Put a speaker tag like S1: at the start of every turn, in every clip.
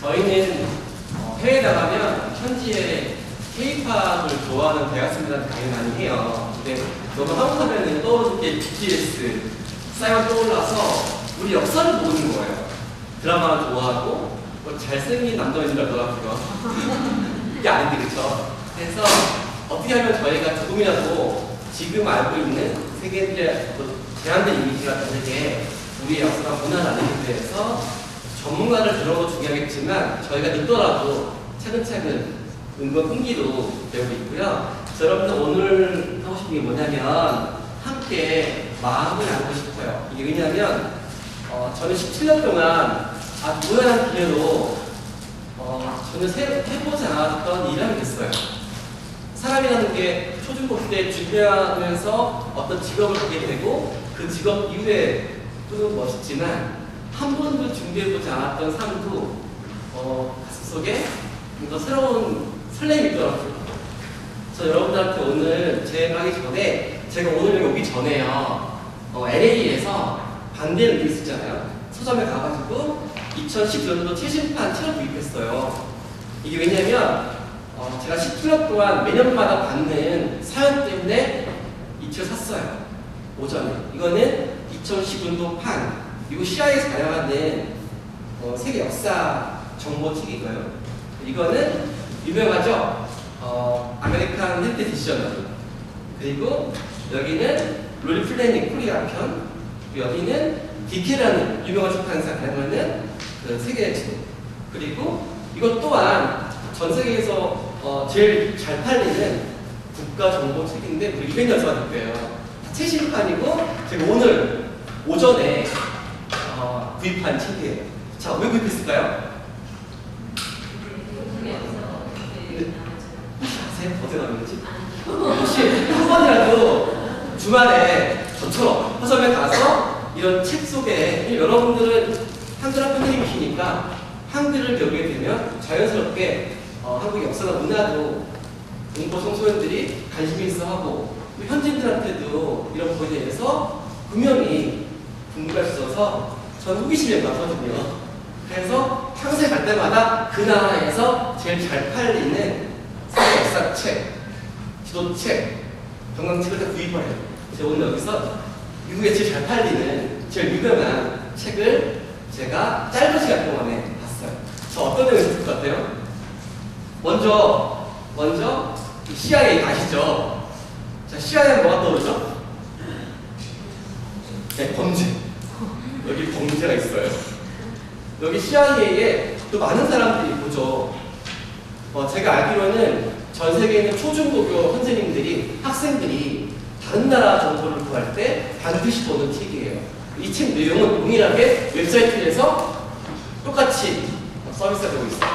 S1: 저희는 해외 나가면 현지에 K-팝을 좋아하는 대학생들한테 강의 많이 해요. 근데 너무 한국 하면은 떠오르는 게 BTS, 싸이만 떠올라서 우리 역사를 모르는 거예요. 드라마를 좋아하고 뭐 잘생긴 남자인 줄 알더라고요. 이게 아닌데 그쵸? 그래서 어떻게 하면 저희가 조금이라도 지금 알고 있는 세계인들의 제한된 이미지가 다르게 우리의 역사나 문화를 알리기 위해서 전문가를 들어도 중요하겠지만 저희가 늦더라도 차근차근 은근 끈기로 배우고 있고요. 여러분들 오늘 하고 싶은 게 뭐냐면 함께 마음을 나누고 싶어요. 이게 왜냐면 저는 17년 동안 아주 우연한 기회로 저는 해보지 않았던 일을 하게 됐어요. 사람이라는 게 초중고 때 준비하면서 어떤 직업을 갖게 되고 그 직업 이후에 또 멋있지만 한 번도 준비해보지 않았던 삶도 가슴 속에 더 새로운 설렘이 있더라고요. 그래서 여러분들한테 오늘 제가 하기 전에 제가 오늘 여기 오기 전에요 LA에서 반대를 느낄 수 있잖아요. 서점에 가가지고 2010년도 최신판 책을 구입했어요. 이게 왜냐면 제가 17년 동안 매년마다 받는 사연 때문에 이 책을 샀어요. 오전에. 이거는 2010년도 판, 그리고 시아에서 발행하는 세계 역사 정보 책이고요. 이거는 유명하죠? 아메리칸 헬트 디셔너리. 그리고 여기는 롤 플래닝 코리아 편, 그리고 여기는 디케라는 유명한 출판사 발행하는 그 세계 지도. 그리고 이것 또한 전 세계에서 제일 잘 팔리는 국가 정보 책인데 우리 200년수가 됐대요. 최신판이고 제가 오늘 오전에 구입한 책이에요. 자, 왜 구입했을까요? 근데 혹시 아세요? 어떻게 나오는지? 혹시 한 번이라도 주말에 저처럼 서점에 가서 이런 책 속에 여러분들은 한글 선생님이시니까 한글을 배우게 되면 자연스럽게 한국의 역사나 문화도 공부 청소년들이 관심이 있어 하고 현지인들한테도 이런 부분에 대해서 분명히 궁금할 수 있어서 저는 호기심이 많거든요. 그래서 평소에 갈 때마다 그 나라에서 제일 잘 팔리는 세계 역사책, 지도책, 관광책을 다 구입을 해요. 제가 오늘 여기서 미국에 제일 잘 팔리는 제일 유명한 책을 제가 짧은 시간 동안에 봤어요. 저 어떤 내용이 있을 것 같아요? 먼저 CIA 아시죠? 자, CIA는 뭐가 떠오르죠? 네, 범죄. 여기 범죄가 있어요. 여기 CIA에 또 많은 사람들이 보죠. 제가 알기로는 전 세계에 있는 초중고교 선생님들이, 학생들이 다른 나라 정보를 구할 때 반드시 보는 책이에요. 이 책 내용은 동일하게 웹사이트에서 똑같이 서비스가 되고 있어요.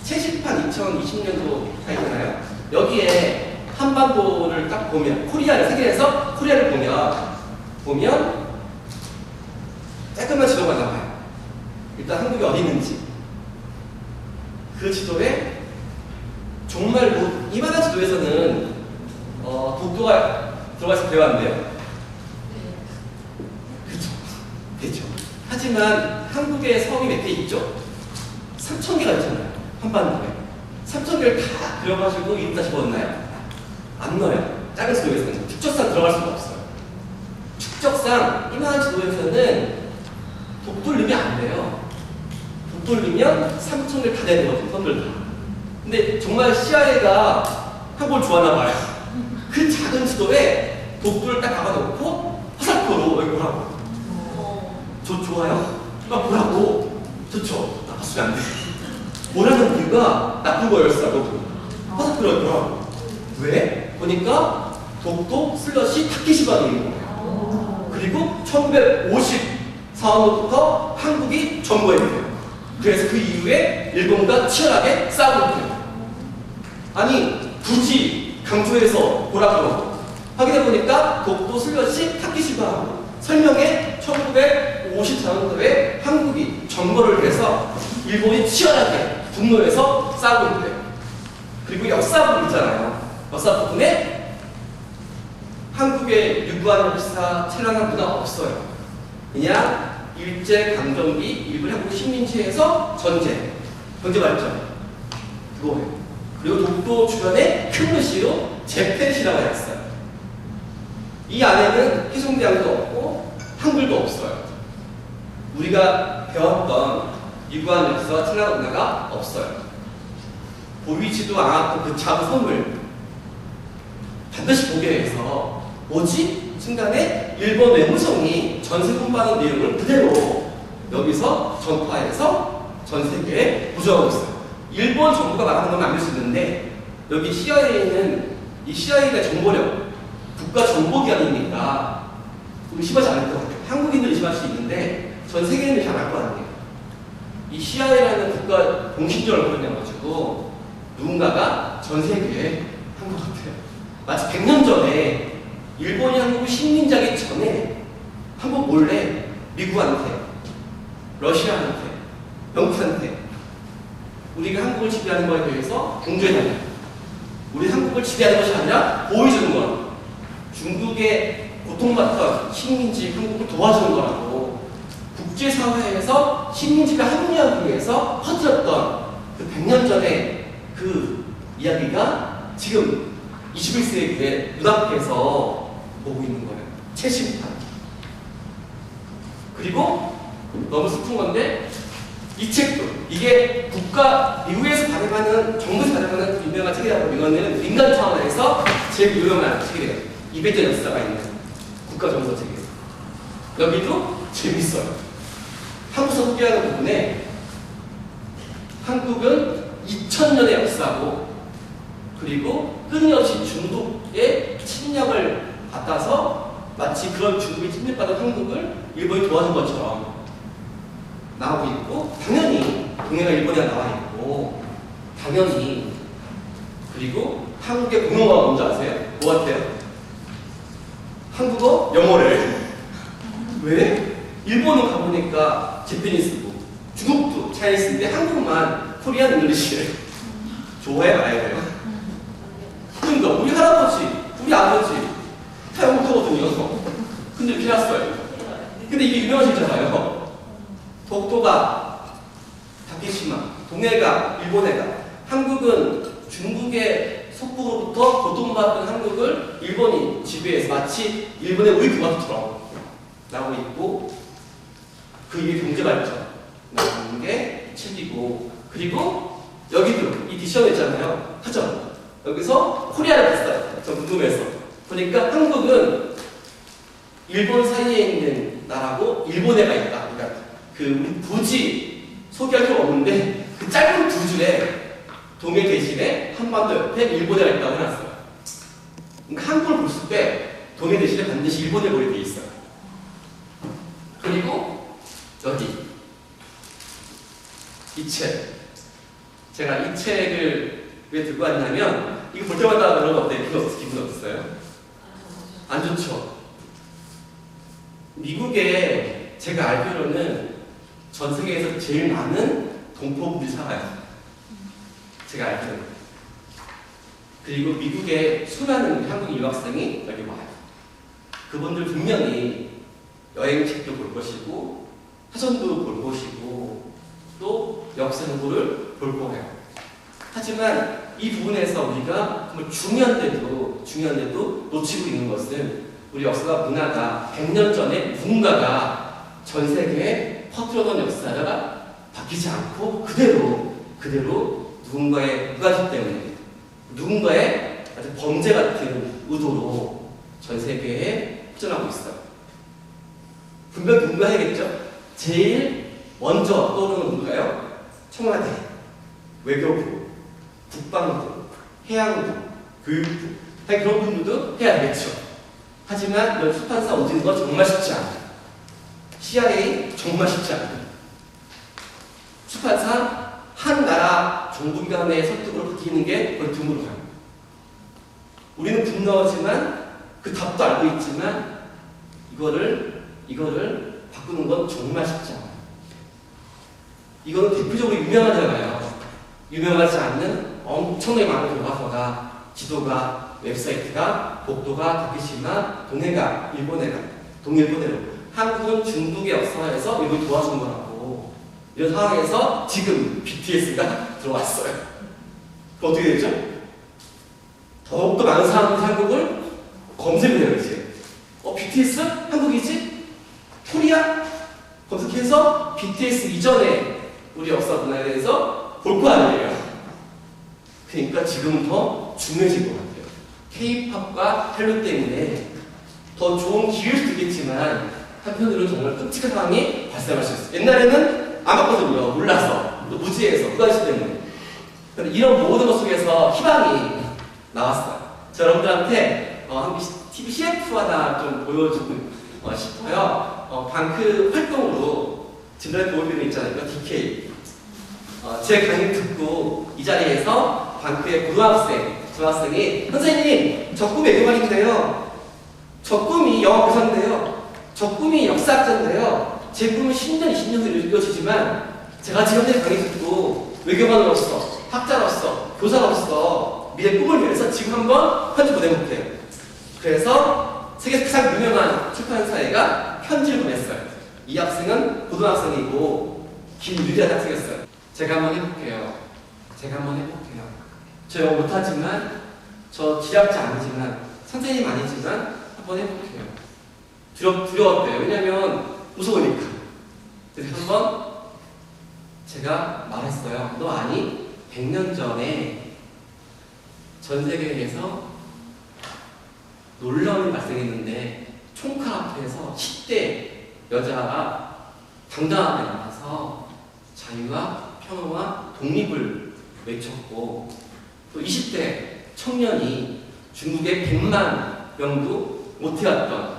S1: 최신판 2020년도 타이잖아요. 여기에 한반도를 딱 보면, 코리아를, 세계에서 코리아를 보면 깔끔한 지도가 나와요. 일단 한국이 어디 있는지. 그 지도에 정말 이만한 지도에서는 독도가 들어가서 배웠는데요. 그쵸? 되죠. 하지만 한국의 섬이 몇 개 있죠? 3,000개가 있잖아요. 한반도에. 3,000개를 다 그려가지고 이름다 집어넣나요? 안 넣어요. 작은 지도에서는. 축적상 들어갈 수가 없어요. 축적상 이만한 지도에서는 독돌림이 안 돼요. 독돌리면 3,000개를 다 내는 거죠. 선들 다. 근데 정말 CIA가 한국을 좋아하나 봐요. 그 작은 지도에 독도를 딱 박아놓고 화살표로 여기 보라고. 저 좋아요? 보라고. 좋죠? 나빴으면 안 돼. 뭐라는 이유가 나쁜 거였어. 화살표로 여기 보라고. 왜? 보니까 독도 슬러시 타케시바도 있는 거예요. 그리고 1954년부터 한국이 점거해 돼요. 그래서 그 이후에 일본과 치열하게 싸우고 있어요. 아니 굳이 강조해서 보라고 확인해보니까 독도 슬러시 타케시바하고 설명에 1954년도에 한국이 점거를 해서 일본이 치열하게 분노해서 싸우고 있대요. 그리고 역사 부분 있잖아요. 역사 부분에 한국의 유구한 역사, 체량한 문화 없어요. 그냥 일제강점기, 일본 한국 식민지에서 전쟁, 경제 발전 그거예요. 그리고 독도 주변에 큰 글씨로 재팬시라고 했어요. 이 안에는 해종대왕도 없고 한글도 없어요. 우리가 배웠던 유구한 역사와 천하 문화가 없어요. 보이지도 않았던 그 자부섬을 반드시 보게 해서 뭐지? 순간에 일본 외무성이 전세 공부하는 내용을 그대로 여기서 전파해서 전 세계에 보조하고 있어요. 일본 정부가 말하는 건 안 될 수 있는데 여기 CIA는 이 CIA가 정보력, 국가 정보기관이니까 의심하지 않을 것 같아요. 한국인들 의심할 수 있는데 전 세계인들이 잘 알 거 아니에요. 이 CIA라는 국가 공식적으로 표현해가지고 누군가가 전 세계에 한 것 같아요. 마치 100년 전에 일본이 한국을 식민지하기 전에 한국 몰래 미국한테, 러시아한테, 영국한테 우리가 한국을 지배하는 것에 대해서 공조해달라. 우리 한국을 지배하는 것이 아니라 보여주는 것. 중국의 고통받던 식민지 한국을 도와주는 거라고 국제사회에서 식민지가 합리화하기 위해서 퍼뜨렸던 그 100년 전에 그 이야기가 지금 21세기의 눈앞에서 보고 있는 거예요. 최신판. 그리고 너무 슬픈 건데 이 책도 이게 미국에서 발행하는 정부에서 발행하는 유명한 책이라고 이거는 민간 차원에서 제일 유명한 책이래요. 200년 역사가 있는 국가정서 책이에요. 여기도 재밌어요. 한국서 소개하는 부분에 한국은 2000년의 역사고 그리고 끊임없이 중국의 침략을 받아서 마치 그런 중국의 침략받은 한국을 일본이 도와준 것처럼 나오고 있고 당연히 동해가 일본에 나와 있고 당연히 그리고 한국의 공용어가 뭔지 아세요? 뭐 같아요? 한국어, 영어를 왜? 일본은 가보니까 재패니스고 중국도 차이니스인데 한국만 코리안 잉글리시를 좋아해 말아야 돼요. 그러니까 우리 할아버지, 우리 아버지 다 영어 못하거든요. 근데 이렇게 해놨어요. 근데 이게 유명한 책이잖아요. 독도가 다케시마, 동해가 일본해가 한국은 중국의 속국으로부터 고통받던 한국을 일본이 지배해서 마치 일본의 우리 그만처럼 나오고 있고 그 이게 경제발전 나오는 게 책이고 그리고 여기도 이 디셔너 있잖아요. 하죠. 여기서 코리아를 봤어요. 저 궁금해서 보니까 한국은 일본 사이에 있는 나라고 일본해가 있다. 그러니까 그 굳이 소개할 필요 없는데 그 짧은 두 줄에 동해 대신에 한반도 옆에 일본해가 있다고 해놨어요. 그러니까 한국을 볼 때 동해 대신에 반드시 일본해 보게 돼 있어요. 그리고 여기 이 책. 제가 이 책을 왜 들고 왔냐면 이거 볼 때마다 그런 거 어때요? 기분 없었어요? 안 좋죠? 미국에 제가 알기로는 전 세계에서 제일 많은 동포분들이 살아요. 제가 알기로는. 그리고 미국에 수많은 한국 유학생이 여기 와요. 그분들 분명히 여행책도 볼 것이고 사전도 볼 것이고 또 역사 정보를 볼 거예요. 하지만 이 부분에서 우리가 정말 중요한데도 놓치고 있는 것은 우리 역사와 문화가 100년 전에 누군가가 전 세계에 퍼뜨려놓은 역사가 바뀌지 않고 그대로 누군가의 무관심 때문에 누군가의 아주 범죄 같은 의도로 전 세계에 퍼져나가고 있어요. 분명 누군가 해야겠죠? 제일 먼저 떠오르는 누군가요? 청와대, 외교부, 국방부, 해양부, 교육부 그런 분들도 해야 되겠죠. 하지만 이런 출판사 옮기는 건 정말 쉽지 않아요. CIA 정말 쉽지 않아요. 출판사 한 나라 정부기관의 설득으로 바뀌는 게 거의 드물어요. 우리는 분노하지만 그 답도 알고 있지만 이거를 바꾸는 건 정말 쉽지 않아요. 이거는 대표적으로 유명하잖아요. 유명하지 않는 엄청나게 많은 교과서가, 지도가, 웹사이트가, 독도가 다케시마, 동해가 일본해가, 동일본해로 한국은 중국의 역사에서 이걸 도와준 거라고 이런 상황에서 지금 BTS가 들어왔어요. 그럼 어떻게 되죠? 더욱더 많은 사람들이 한국을 검색을 해요, 이제. BTS? 한국이지? 코리아? 검색해서 BTS 이전에 우리 역사 문화에 대해서 볼 거 아니에요. 그러니까 지금 더 중요해진 것 같아요. K-팝과 한류 때문에 더 좋은 기회일 수도 있겠지만 한편으로는 정말 끔찍한 상황이 발생할 수 있어요. 옛날에는 안 봤거든요. 몰라서, 또 무지해서, 무관심 때문에. 그런데 이런 모든 것 속에서 희망이 나왔어요. 저 여러분들한테 TV CF 하나 좀 보여주고 싶어요. 방크 활동으로 지난해 보여드리는 있잖아요. DK. 제 강의 듣고 이 자리에서 방크의 고등학생, 중학생이 선생님, 저 꿈이 외교관인데요. 저 꿈이 영어 교사인데요. 저 꿈이 역사학자인데요. 제 꿈은 10년, 20년 후에 이루어지지만 제가 지금 강의 듣고 외교관으로서, 학자로서, 교사로서 미래 꿈을 위해서 지금 한번 편지 보내볼게요. 그래서 세계에서 가장 유명한 출판사회가 편지를 보냈어요. 이 학생은 고등학생이고 김유리라는 학생이었어요. 제가 한번 해볼게요. 저 영어 못하지만, 저 지략자 아니지만, 선생님 아니지만 한번 해볼게요. 두려웠대요. 왜냐면 무서우니까. 그래서 한번 제가 말했어요. 너 아니? 100년 전에 전 세계에서 놀라운 일이 발생했는데 총칼 앞에서 10대 여자가 당당하게 나가서 자유와 평화와 독립을 외쳤고, 또 20대 청년이 중국의 100만 명도 못해왔던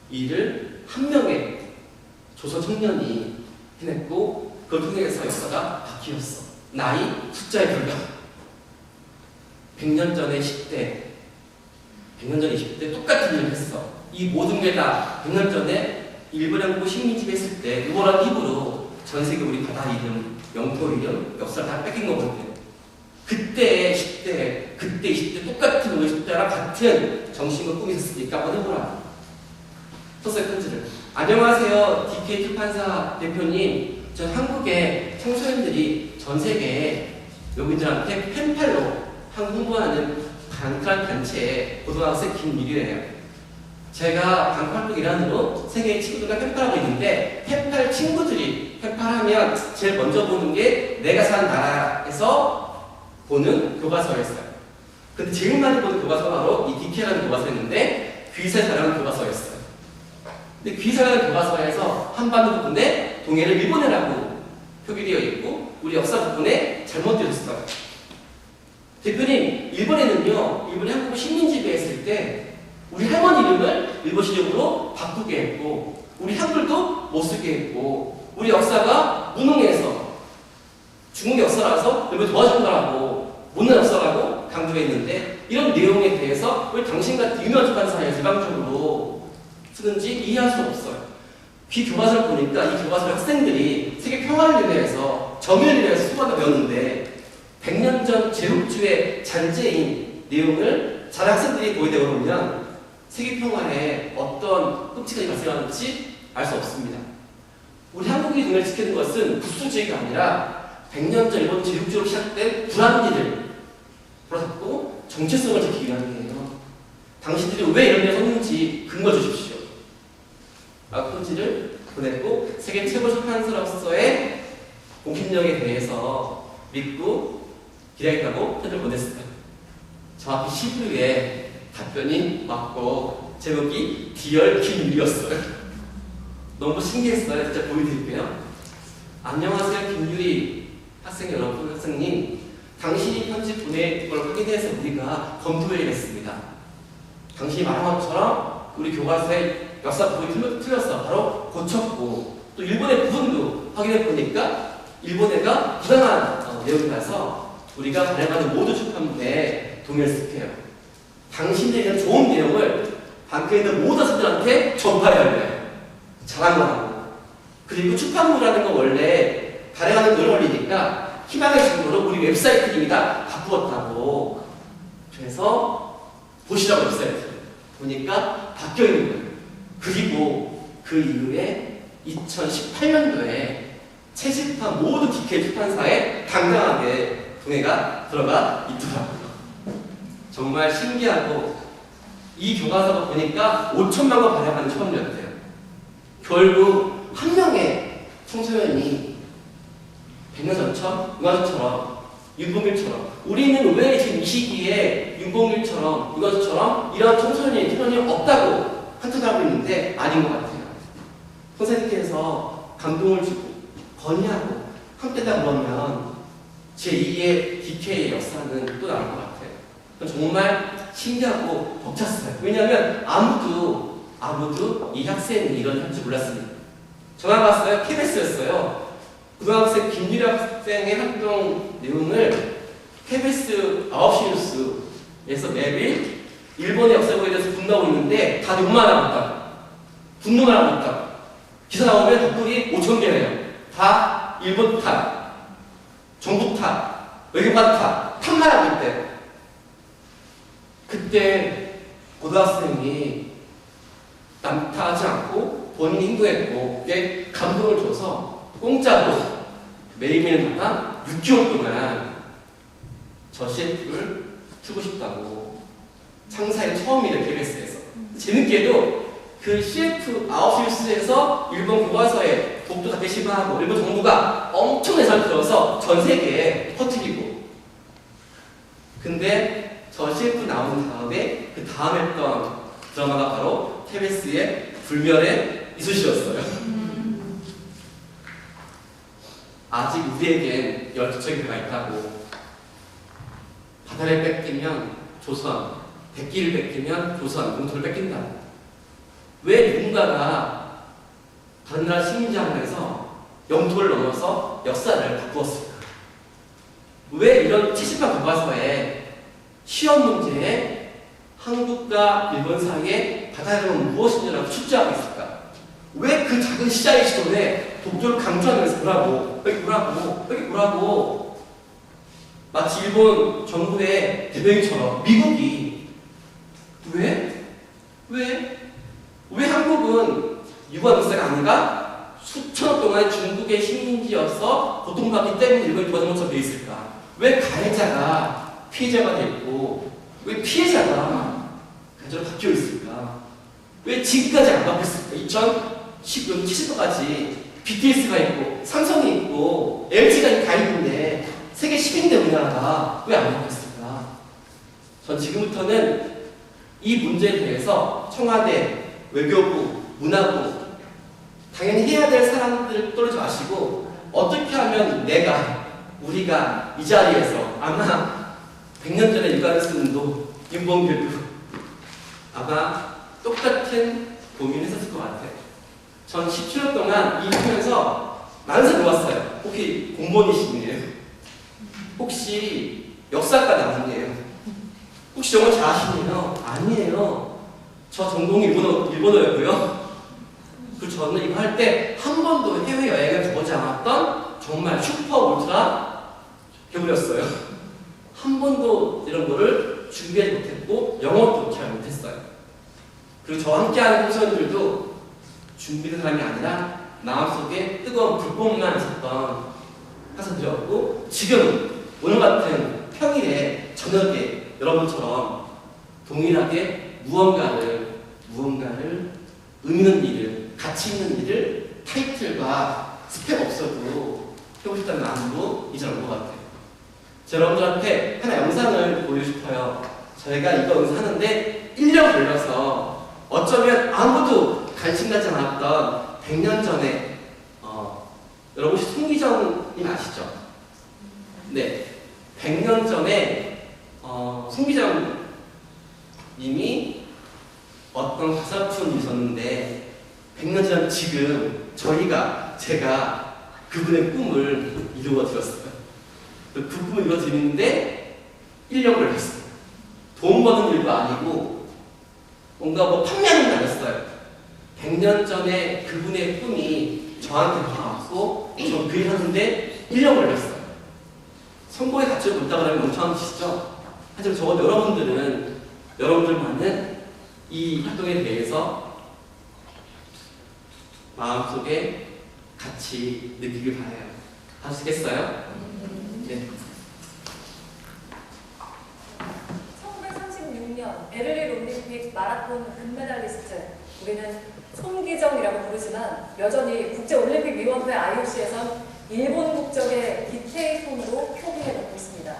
S1: 일을 한 명의 조선 청년이 해냈고, 그걸 통해서 역사가 바뀌었어. 나이, 숫자에 불과. 100년 전에 10대, 100년 전에 20대 똑같은 일을 했어. 이 모든 게 다 100년 전에 일본 항구 식민지 했을 때 누구랑 힘으로 전 세계 우리 바다 이름, 영토 이름, 역사를 다 뺏긴 거거든요. 그때 10대, 그때 20대 똑같은 우리 숫자랑 같은 정신과 꿈이 있었으니까 한번 해보라. 썼어요, 편지를. 안녕하세요, DK 출판사 대표님. 전 한국의 청소년들이 전 세계 외국인들한테 펜팔로 한국 홍보하는 방크한 단체의 고등학생 김유리예요. 제가 방크 활동 일환으로 세계의 친구들과 펜팔하고 있는데, 펜팔 친구들이 펜팔하면 제일 먼저 보는 게 내가 사는 나라에서 보는 교과서였어요. 근데 제일 많이 보는 교과서가 바로 이 DK라는 교과서였는데, 귀사에 관한 교과서였어요. 근데 귀사에 관한 교과서에서 한반도 부분에 동해를 일본해라고 표기되어 있고, 우리 역사 부분에 잘못되었어요. 대표님, 일본에는요, 일본이 한국을 식민지배했을 때 우리 할머니 이름을 일본식 이름으로 바꾸게 했고, 우리 한글도 못 쓰게 했고, 우리 역사가 무능해서 중국 역사라서 일본 도와준 거라고, 못난 역사라고 강조했는데, 이런 내용에 대해서 왜 당신 같은 유명한 출판사에서 일방적으로 쓰는지 이해할 수 없어요. 교과서를 보니까 이 교과서 학생들이 세계 평화를 위해서, 정의를 위해서 수고하다 배웠는데, 100년 전 제국주의 잔재인 내용을 잘 학생들이 보게 되고 보면 세계 평화에 어떤 끔찍한 일이 발생하는지 알 수 없습니다. 우리 한국이 눈을 지키는 것은 국수주의가 아니라 100년 전 일본 제국주의로 시작된 불합리를 풀어잡고 정체성을 지키기 위함이에요. 당신들이 왜 이런 일을 썼는지 근거 주십시오. 라고 편지를 보냈고, 세계 최고 출판사로서의 공신력에 대해서 믿고 기다렸다고 편지를 보냈어요. 정확히 10일 후에 답변이 왔고, 제목이 디얼 김유리였어요. 너무 신기했어요. 진짜 보여드릴게요. 안녕하세요, 김유리 학생 여러분, 학생님. 당신이 편지 보낸 걸 확인해서 우리가 검토해냈습니다. 당신이 말한 것처럼 우리 교과서의 역사 부분이 틀렸어. 바로 고쳤고, 또 일본의 부분도 확인해보니까 일본애가 부당한 내용이라서 우리가 발행하는 모든 출판물에 동의를 쓸게요. 당신들이 이런 좋은 내용을 방크에 있는 모든 학생들한테 전파해야 돼요. 자랑하고. 그리고 출판물이라는 건 원래 발행하는 오래 걸리니까 희망의 정도로 우리 웹사이트 이미 다 바꾸었다고. 그래서 보시라고 웹사이트 보니까 바뀌어 있는 거예요. 그리고 그 이후에 2018년도에 채집한 모든 DK 출판사에 당당하게 동해가 들어가 있더라고요. 정말 신기하고 이 교과서가 보니까 5천만 권 발행하는 처음이었대요. 결국 한 명의 청소년이 100년 전처럼 유아서처럼 윤봉길처럼 우리는 왜 지금 이 시기에 윤봉길처럼 유아서처럼 이런 청소년이 없다고 한탄하고 있는데 아닌 것 같아요. 선생님께서 감동을 주고 건의하고 함께다 그러면 제2의 DK의 역사는 또 나올 것 같아요. 정말 신기하고 벅찼어요. 왜냐하면 아무도 이 학생이 이런 할줄 몰랐습니다. 전화 왔어요. KBS였어요. 고등학생 김유리 학생의 활동 내용을 KBS 9시 뉴스에서 매일 일본의 역사에 대해서 분노하고 있는데 다 욕만 하고 있다. 분노만 하고 있다. 기사 나오면 댓글이 5,000개예요. 다 일본 탓, 정부 탓, 외교관 탓만 하고 있대. 그때 고등학생이 남 탓하지 않고 본인이 행동했고 그게 감동을 줘서 공짜로 매일매일마다 6개월 동안 저 CF를 틀고 싶다고 창사의 처음이래 KBS에서. 재밌게도 그 CF 9시 뉴스에서 일본 교과서에 독도 다 게시판하고 일본 정부가 엄청 예산을 들어서 전 세계에 퍼뜨리고 근데 저 CF 나온 다음에 그 다음 했던 드라마가 바로 KBS의 불멸의 이쑤시였어요. 아직 우리에겐 12척의 배가 있다고. 바다를 뺏기면 조선, 백기를 뺏기면 조선, 영토를 뺏긴다. 왜 누군가가 다른 나라 식민지항을 해서 영토를 넘어서 역사를 바꾸었을까? 왜 이런 70만 교과서에 시험 문제에 한국과 일본 사이에 바다는 무엇인지라고 출제하고 있을까? 왜 그 작은 시장의 시도에 독도를 강조하면서 여기 보라고 마치 일본 정부의 대변인처럼 미국이 왜 한국은 유관 역사가 아닌가? 수천억 동안 중국의 식민지여서 고통받기 때문에 일본이 도와준 것처럼 되어 있을까? 왜 가해자가 피해자가 되고 왜 피해자가 가해자로 바뀌어 있을까? 왜 지금까지 안 바뀌었을까? 2070년까지 BTS가 있고 삼성이 있고 LG가 가 있는데 세계 10위인데 우리나라가 왜 안 바뀌었을까? 전 지금부터는 이 문제에 대해서 청와대, 외교부, 문화부 당연히 해야 될 사람들을 떠나지 마시고 어떻게 하면 우리가 이 자리에서 아마 100년 전에 유관순도 윤봉길도 아마 똑같은 고민을 했었을 것 같아요. 전 17년 동안 이 하면서 많은 사람이 왔어요. 혹시 공무원이시네요? 혹시 역사과 나왔네요? 혹시 정말 잘하시네요? 아니에요. 저 전공이 일본어였고요. 그리고 저는 이거 할 때 한 번도 해외여행을 가보지 않았던 정말 슈퍼 울트라 개구리였어요. 한 번도 이런 거를 준비하지 못했고 영어도 잘 못했어요. 그리고 저와 함께하는 청소년들도 준비된 사람이 아니라 마음속에 뜨거운 불꽃만 있었던 학생들이었고 지금 오늘 같은 평일에 저녁에 여러분처럼 동일하게 무언가를 의미 있는 일을 가치 있는 일을 타이틀과 스펙 없어도 해보고 싶다는 마음으로 이제 온 것 같아요. 제가 여러분들한테 하나 영상을 보여주고 싶어요. 저희가 이거 하는데 1년 걸려서 어쩌면 아무도 관심가지 않았던 100년 전에 여러분 혹시 송기정님 아시죠? 네, 100년 전에 송기정님이 어떤 화살표를 있었는데 100년 전 지금 제가 그분의 꿈을 이루어드렸어요. 그 꿈을 이루어드리는데 1년 걸렸어요. 돈 버는 일도 아니고 뭔가 판매하는 게 아니었어요. 100년 전에 그분의 꿈이 저한테 와서 저 그 일 하는데 1년 걸렸어요. 성공에 갇혀 못다 그러면 멍청하시죠? 하지만 적어도 여러분들만은 이 활동에 대해서 마음속에 같이 느끼길 바라요. 봐주시겠어요? 네.
S2: 1936년 베를린 올림픽 마라톤 금메달리스트, 우리는 손기정이라고 부르지만 여전히 국제올림픽위원회 IOC에선 일본 국적의 기테이손으로 표기해 놓고 있습니다.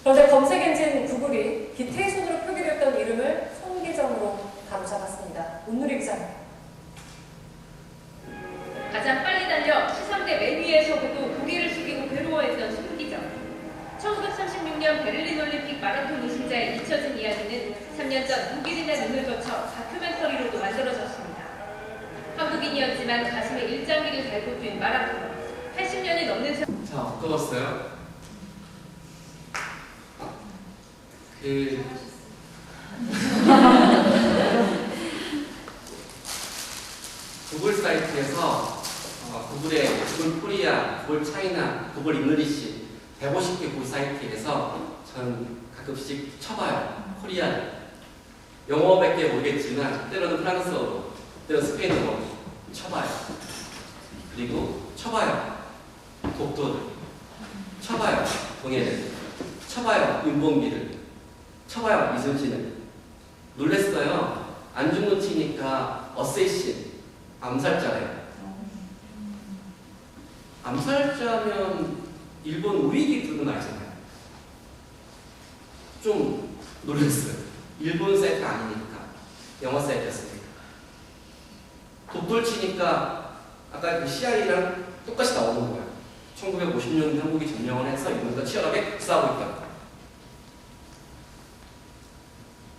S2: 그런데 검색 엔진 구글이 기테이손으로 표기됐던 이름을 손기정으로 바로잡았습니다. 온누리 기자입니다.
S3: 가장 빨리 달려 시상대 맨 위에서부터 고개를 숙이고 괴로워했던 손기정. 1936년 베를린 올림픽 마라톤 우승자의 잊혀진 이야기는 3년 전 독일인의 눈을 거쳐 다큐멘터리로도 만들어졌습니다. 한국인이었지만 가슴에 일장기를 달고 뛴 마라톤. 80년이 넘는 세월.
S1: 자, 어떠셨어요? 구글 사이트에서 구글의 구글 코리아, 구글 차이나, 구글 잉글리시 150개 구글 사이트에서 전 가끔씩 쳐봐요. 코리아. 영어밖에 모르겠지만 때로는 프랑스어로, 때로는 스페인어로 쳐봐요. 그리고 쳐봐요. 독도를. 쳐봐요. 동해를. 쳐봐요. 윤봉기를. 쳐봐요. 이순신을. 놀랬어요. 안 죽는 치니까 어세이신. 암살자래요. 암살자면 일본 우익이 뜨는 알잖아요. 좀 놀랐어요. 일본 사이트가 아니니까. 영어 사이트였으니까. 독돌 치니까 아까 그 CIA랑 똑같이 나오는 거예요. 1950년에 한국이 점령을 해서 일본과 치열하게 싸우고 있다.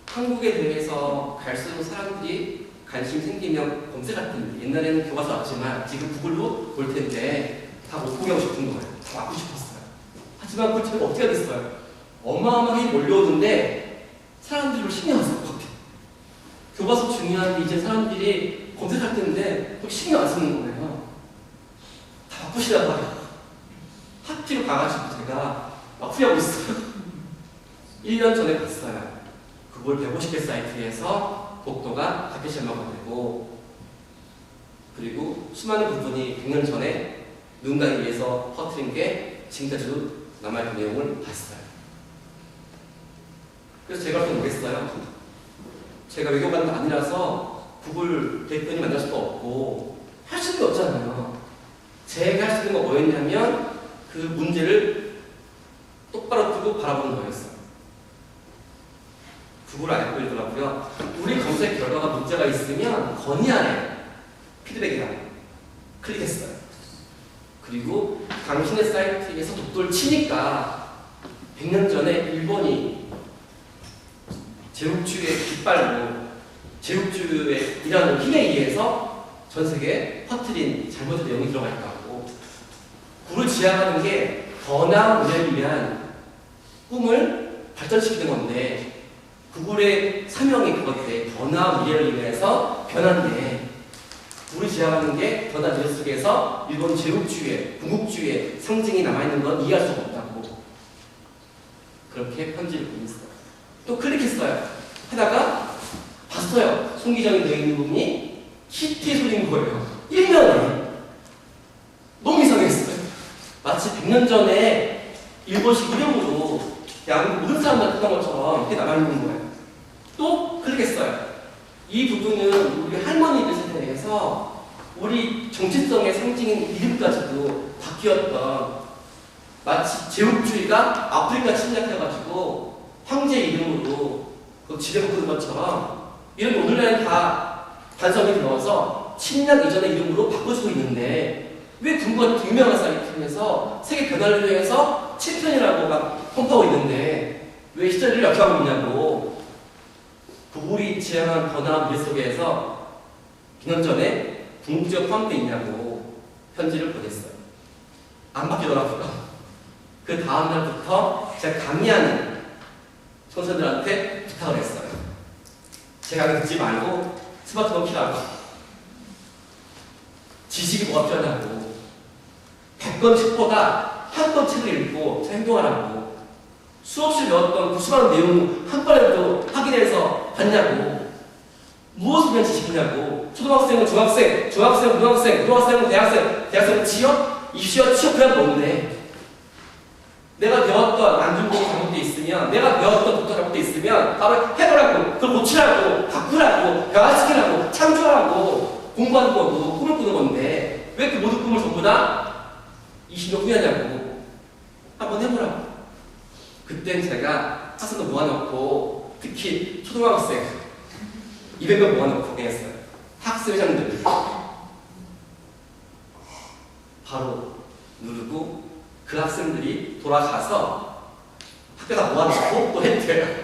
S1: 한국에 대해서 갈수록 사람들이 관심 생기면 검색할 텐데 옛날에는 교과서 왔지만 지금 구글로 볼 텐데 다 못 보게 하고 싶은 거예요. 다 맞고 싶었어요. 하지만 그 제가 어떻게 됐어요? 어마어마하게 몰려오는데 사람들이 좀 신경 안 쓸 것 같아요. 교과서 중요한데 이제 사람들이 검색할 텐데 또 신경 안 쓰는 거예요. 다 바꾸시단 말이에요. 하필 가가지고 제가 막 후회하고 있어요. 1년 전에 봤어요. 구글 150개 사이트에서 독도가 다케시마가 되고 그리고 수많은 부분이 100년 전에 누군가에 의해서 퍼뜨린 게 지금까지도 남아있는 내용을 봤어요. 그래서 제가 또 모르겠어요. 제가 외교관도 아니라서 구글 대표님 만날 수도 없고 할 수도 없잖아요. 제가 할 수 있는 건 뭐였냐면 그 문제를 똑바로 두고 바라보는 거였어요. 구글 안 보이더라고요. 우리 검색 결과가 문제가 있으면 건의하래. 피드백이라고. 클릭했어요. 그리고 당신의 사이트에서 독도를 치니까 100년 전에 일본이 제국주의의 깃발로 제국주의의 이라는 힘에 의해서 전 세계에 퍼뜨린 잘못된 내용이 들어가 있다고. 구를 지향하는 게 더 나은 미래를 위한 꿈을 발전시키는 건데 구글의 사명이 그건데 더 나은 미래를 위해서 변한데 구를 지향하는 게 더 나은 미래 속에서 일본 제국주의의 군국주의의 상징이 남아있는 건 이해할 수가 없다고 그렇게 편지를 보냈어요. 또 클릭했어요. 하다가 봤어요. 손기정이 되어 있는 부분이 히트의 소리인 거예요. 1년에. 너무 이상했어요. 마치 100년 전에 일본식 이름으로 양국 모든 사람들 했던 것처럼 이렇게 남아있는 거예요. 또 클릭했어요. 이 부분은 우리 할머니들 세대에서 우리 정체성의 상징인 이름까지도 바뀌었던 마치 제국주의가 아프리카 침략해가지고 황제 이름으로 그 지뢰 볶는 것처럼 이런 오늘날은 다 단성이 들어와서 침략 이전의 이름으로 바꿔주고 있는데 왜 군부가 유명한 사이트에서 세계 변화를 위해서 챔피언이라고 막 펌프하고 있는데 왜 시절을 이렇게 하고 있냐고. 구글이 지향한 더 나은 미래 속에서 2년 전에 궁극지가 포함되어 있냐고 편지를 보냈어요. 안 바뀌더라고요. 그 다음날부터 제가 강의하는 청소년들한테 부탁을 했어요. 제 강의 듣지 말고 스마트폰 키라고. 지식이 뭐가 필요하냐고. 100권 책보다 한 권 책을 읽고 행동하라고. 수없이 배웠던 그 수많은 내용 한 번에도 확인해서 봤냐고. 무엇을 위한 지식이냐고. 초등학생은 중학생, 중학생은 고등학생, 고등학생은 대학생, 대학생은 취업? 입시와 취업이란 뭔데? 내가 배웠던 안중근이 잘못돼 있으면, 내가 배웠던 독도 잘못돼 있으면 바로 해보라고, 그걸 고치라고, 바꾸라고, 변화시키라고, 창조하라고 공부하는 거고 꿈을 꾸는 건데 왜 그 모든 꿈을 전부 다 20년 후에 하냐고. 한번 해보라고. 그땐 제가 학생도 모아놓고 특히 초등학생 200명 모아놓고 했어요. 학생회장들 바로 누르고 그 학생들이 돌아가서 학교에다 모아놓고 또 했대요.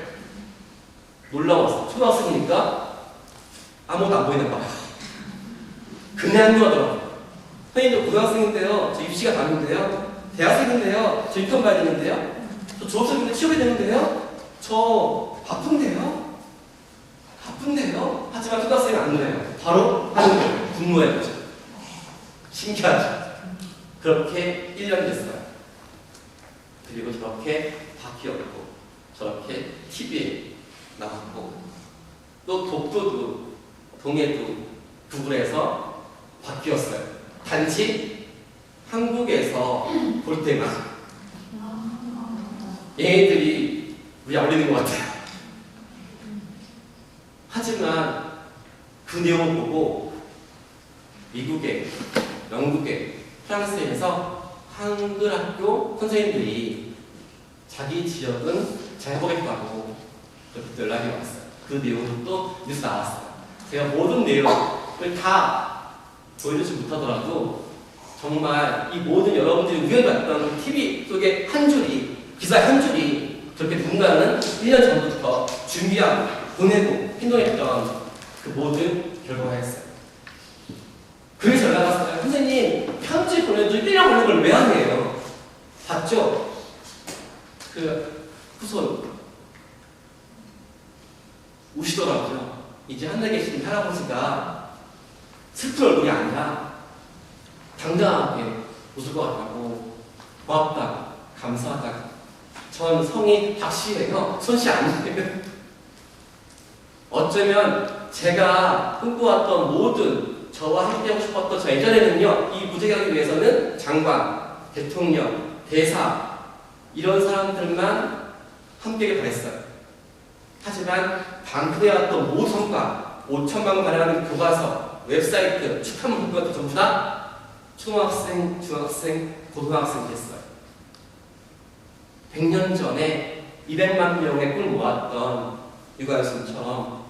S1: 놀라웠어. 초등학생이니까 아무것도 안 보이는 거야. 그냥 놀아더라고요. 선생님도 고등학생인데요. 저 입시가 다른데요. 대학생인데요. 저 인턴 가야 되는데요. 저 졸업생인데 취업이 되는데요. 저 바쁜데요. 바쁜데요. 하지만 초등학생이 안 놀아요. 바로 하는 거예요. 분노해보죠. 신기하죠. 그렇게 1년이 됐어요. 그리고 저렇게 바뀌었고 저렇게 TV에 나왔고 또 독도도 동해도 구글에서 바뀌었어요. 단지 한국에서 볼 때만 얘네들이 우리 어울리는 것 같아요. 하지만 그 내용을 보고 미국에, 영국에, 프랑스에서 한글 학교 선생님들이 자기 지역은 잘 해보겠다고 그렇게 연락이 왔어요. 그 내용도 또 뉴스 나왔어요. 제가 모든 내용을 다 보여주지 못하더라도 정말 이 모든 여러분들이 우연히 봤던 TV 속의 한 줄이, 기사 한 줄이 그렇게 누군가는 1년 전부터 준비하고 보내고 행동했던 그 모든 결과였어요. 그래서 연락 왔어요. 선생님, 편지 보내도 1년 걸리는 걸 왜 하네요? 봤죠? 그 후손 우시더라고요. 이제 하늘에 계신 할아버지가 슬픈 얼굴이 아니라 당당하게 웃을 것 같다고, 고맙다, 감사하다. 전 성이 박씨예요. 손씨 아니에요. 어쩌면 제가 꿈꿔왔던 모든 저와 함께하고 싶었던 저 예전에는요, 이 무대하기 위해서는 장관, 대통령, 대사 이런 사람들만 함께하길 바랬어요. 하지만 방크되었던 모든 성과, 5천만 가량하는 교과서, 웹사이트, 축하문 같은 전부 다 초등학생, 중학생, 고등학생이 됐어요. 100년 전에 200만 명의 꿈을 모았던 유관순처럼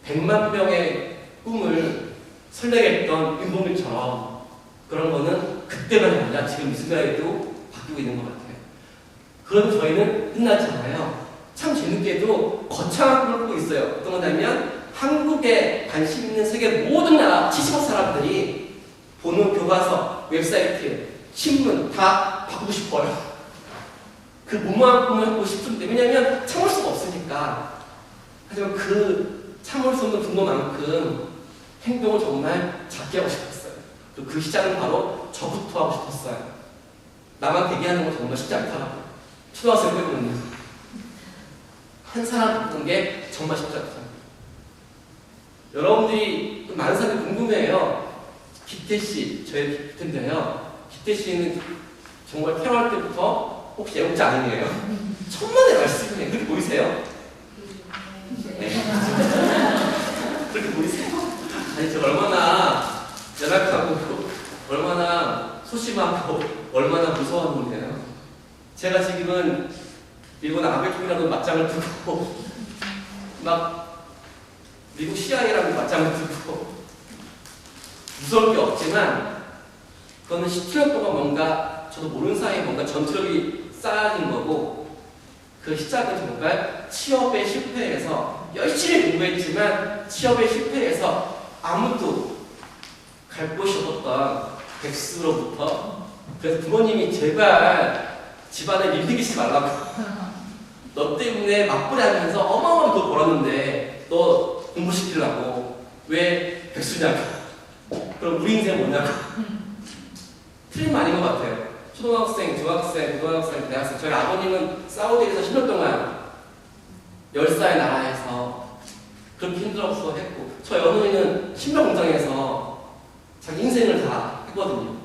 S1: 100만 명의 꿈을 설레게 했던 윤봉길처럼 그런 거는 그때만 아니라 지금 이 순간에도 바뀌고 있는 것 같아요. 그럼 저희는 끝나지 않아요. 참 재밌게도 거창한 꿈을 꾸고 있어요. 어떤 거냐면 한국에 관심 있는 세계 모든 나라 70억 사람들이 보는 교과서, 웹사이트, 신문 다 바꾸고 싶어요. 그 무모한 꿈을 하고 싶은데 왜냐면 참을 수가 없으니까. 하지만 그 참을 수 없는 분노만큼 행동을 정말 작게 하고 싶었어요. 또 그 시작은 바로 저부터 하고 싶었어요. 나만 대기하는 건 정말 쉽지 않더라고요. 초등학생 때보면요. 한 사람 바꾸는 게 정말 쉽지 않더라고요. 여러분들이 많은 사람들이 궁금해해요. 기태씨, 저의 기태인데요. 기태씨는 정말 태어날 때부터 혹시 애국자 아니에요? 천만의 말씀이에요. 그렇게 보이세요? 네. 그렇게 보이세요? 아니, 제가 얼마나 연약하고, 얼마나 소심하고, 얼마나 무서운 분이에요. 제가 지금은 일본 아베총이라는 맞짱을 두고, 막 미국 CIA라는 맞짱을 두고, 무서울 게 없지만, 그거는 17년 동안 뭔가, 저도 모르는 사이에 뭔가 전투력이 쌓여진 거고, 그 시작은 정말 취업에 실패해서 열심히 공부했지만 취업에 실패해서 아무도 갈 곳이 없었던 백수로부터, 그래서 부모님이 제발 집안에 밀리기지 말라고 너 때문에 맞벌이 하면서 어마어마한 돈 벌었는데 너 공부시키려고 왜 백수냐고, 그럼 우리 인생 뭐냐고. 틀린 말인 것 같아요. 초등학생, 중학생, 고등학생, 대학생. 저희 아버님은 사우디에서 10년 동안 열사의 나라에서 그렇게 힘들어서 했고, 저희 어머니는 신발 공장에서 자기 인생을 다 했거든요.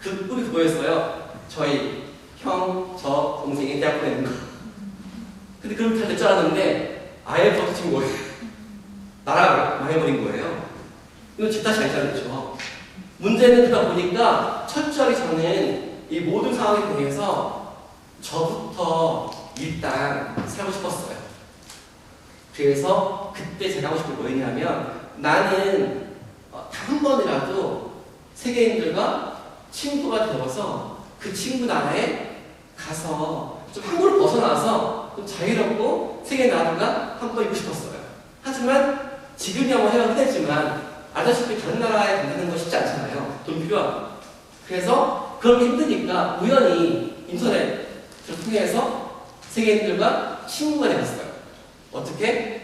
S1: 그 꿈이 그거였어요. 저희 형, 저, 동생이 대학 보내는 거. 근데 그럼 잘 될 줄 알았는데 아예 덮친 거예요. 나라가 망해버린 거예요. 이건 제 탓이 아니잖아요. 문제는 그러다 보니까 철저하게 저는 이 모든 상황에 대해서 저부터 일단 살고 싶었어요. 그래서 그때 제가 하고 싶은 게 뭐였냐면 나는 단 한 번이라도 세계인들과 친구가 되어서 그 친구 나라에 가서 좀 한국을 벗어나서 좀 자유롭고 세계 나라가 한번 있고 싶었어요. 하지만 지금이야 뭐 해야 되지만 알다시피 다른 나라에 간다는 건 쉽지 않잖아요. 돈 필요하고. 그래서 그런 게 힘드니까 우연히 인터넷을 통해서 세계인들과 친구가 되었어요. 어떻게?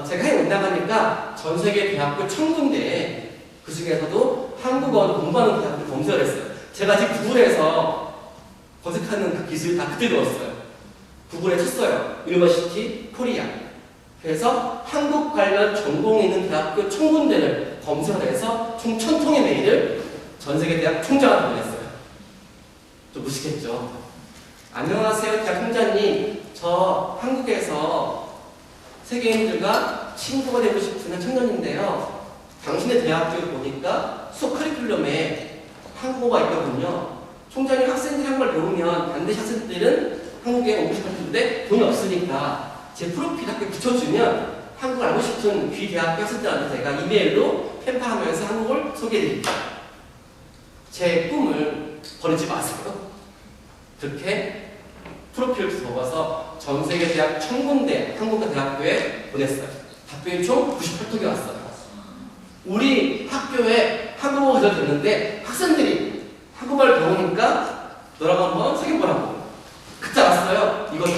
S1: 제가 해외 못 나가니까 전 세계 대학교 1000군데에 그 중에서도 한국어를 공부하는 대학교를 검색을 했어요. 제가 지금 구글에서 검색하는 그 기술 다 그때 배웠어요. 구글에 쳤어요. 유니버시티 코리아. 그래서 한국 관련 전공이 있는 대학교 1000군데를 검색을 해서 총 1000통의 메일을 전 세계 대학 총장한테 보냈어요. 좀 무식했죠. 안녕하세요, 대학 총장님. 저 한국에서 세계인들과 친구가 되고 싶은 청년인데요. 당신의 대학교에 보니까 수업 커리큘럼에 한국어가 있거든요. 총장님 학생들이 한국어를 배우면 반드시 학생들은 한국에 오고 싶을 텐데 돈이 없으니까 제 프로필 학교에 붙여주면 한국을 알고 싶은 귀대학교 학생들한테 제가 이메일로 펜파하면서 한국을 소개해드릴게요. 제 꿈을 버리지 마세요. 그렇게 프로필을 적어서 전 세계 대학 1000군데 한국과 대학교에 보냈어요. 답변이 총 98통이 왔어요. 우리 학교에 한국어가 가르쳐줬는데 학생들이 한국어를 배우니까 너랑 한번 사귀어보라고. 그때 알았어요. 이거다.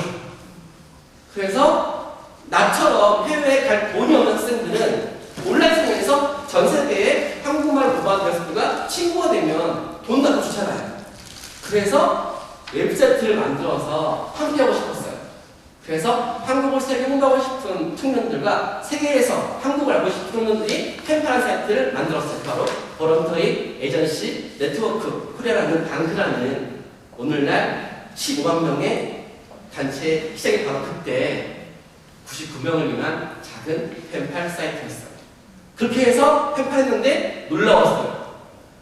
S1: 그래서 나처럼 해외에 갈 돈이 없는 학생들은 온라인상에서 전 세계에 한국말 공부하는 대학생들과 친구가 되면 돈 다 주잖아요. 그래서 웹사이트를 만들어서 함께하고 싶었어요. 그래서 한국을 세계 홍보하고 싶은 청년들과 세계에서 한국을 알고 싶은 청년들이 펜파란 사이트를 만들었어요. 바로 볼런터리 에이전시 네트워크 코리아라는 방크라는 오늘날 15만 명의 단체 시작이 바로 그때 99명을 위한 작은 펜팔 사이트였어요. 그렇게 해서 펜팔했는데 놀라웠어요.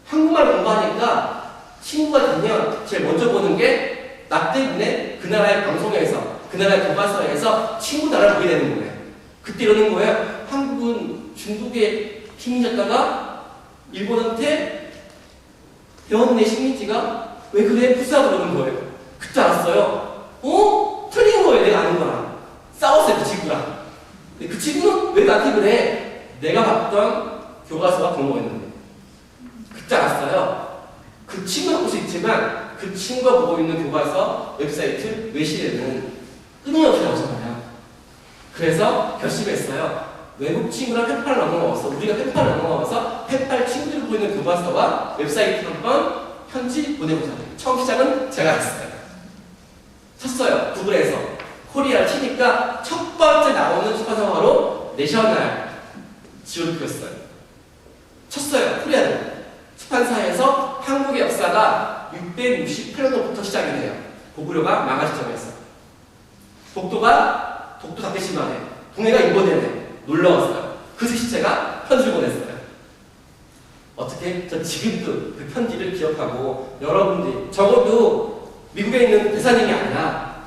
S1: 한국말 공부하니까 친구가 되면 제일 먼저 보는 게 나 때문에 그 나라의 방송에서 그 나라의 교과서에서 친구 나라를 보게 되는 거예요. 그때 이러는 거예요. 한국은 중국의 식민지였다가 일본한테 배웠네 식민지가 왜 그래? 부싸고 그러는 거예요. 그때 알았어요. 틀린 거예요. 내가 아는 거랑. 싸웠어요. 그 친구랑. 근데 그 친구는 왜 나한테 그래? 내가 봤던 교과서가 그런 거였는데. 그때 알았어요. 그 친구가 볼 수 있지만 그 친구가 보고 있는 교과서, 웹사이트, 외신에는 끊임없이 나오잖아요. 그래서 결심했어요. 외국 친구랑 펜팔을 넘어가서 우리가 펜팔을 넘어가서 펜팔 친구들이 보이는 교과서와 웹사이트 한번 편지 보내보자. 처음 시작은 제가 했어요. 쳤어요. 구글에서 코리아를 치니까 첫 번째 나오는 출판사가 바로 내셔널 지오그래피였어요. 쳤어요. 코리아를. 출판사에서 한국의 역사가 668년도부터 시작이 돼요. 고구려가 망할 시점에서. 독도 닫기 심하네. 동해가 인보되네. 놀라웠어요. 그 즉시 제가 편지를 보냈어요. 어떻게? 저 지금도 그 편지를 기억하고 여러분들이 적어도 미국에 있는 대사님이 아니라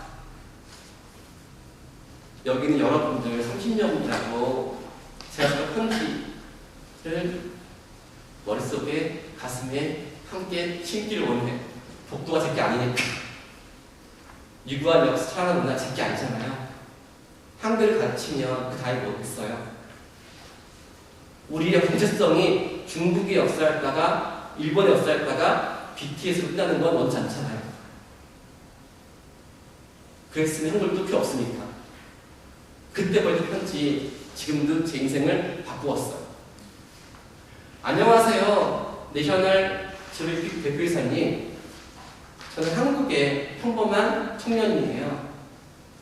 S1: 여기 있는 여러분들 30명이라고 제가 그 편지를 머릿속에 가슴에 함께 심기를 원해. 독도가 제게 아니니까. 유구한 역사, 철학과 문화 제게 아니잖아요. 한글을 가르치면 그 다음에 뭐겠어요? 우리의 정체성이 중국의 역사였다가 일본의 역사였다가 BTS로 끝나는 건 원치 않잖아요. 그랬으면 한글도 필요 없으니까. 그때 보냈던 편지 지금도 제 인생을 바꾸었어요. 안녕하세요. 내셔널 지오그래픽 대표이사님. 저는 한국의 평범한 청년이에요.